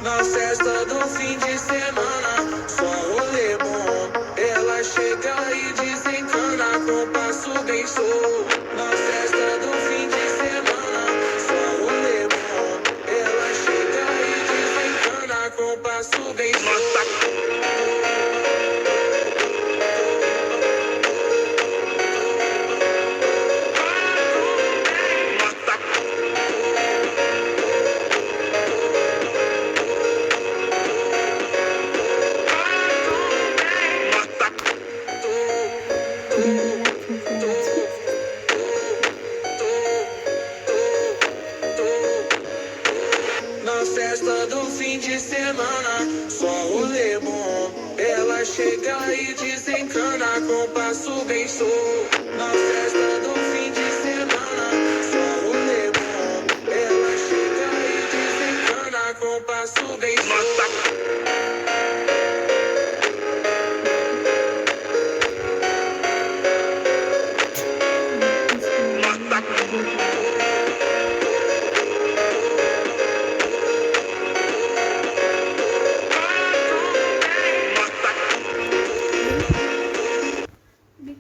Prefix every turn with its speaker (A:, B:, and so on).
A: Na festa do fim de semana, só rolê bom. Ela chega e desencana com passo bem solto. Na festa do fim de semana, só rolê bom. Ela chega e desencana com passo bem solto. Na festa do fim de semana, só rolê bom. Ela chega e desencana com passo bem solto. Na festa do fim de semana, só rolê bom. Ela chega e desencana com passo bem solto.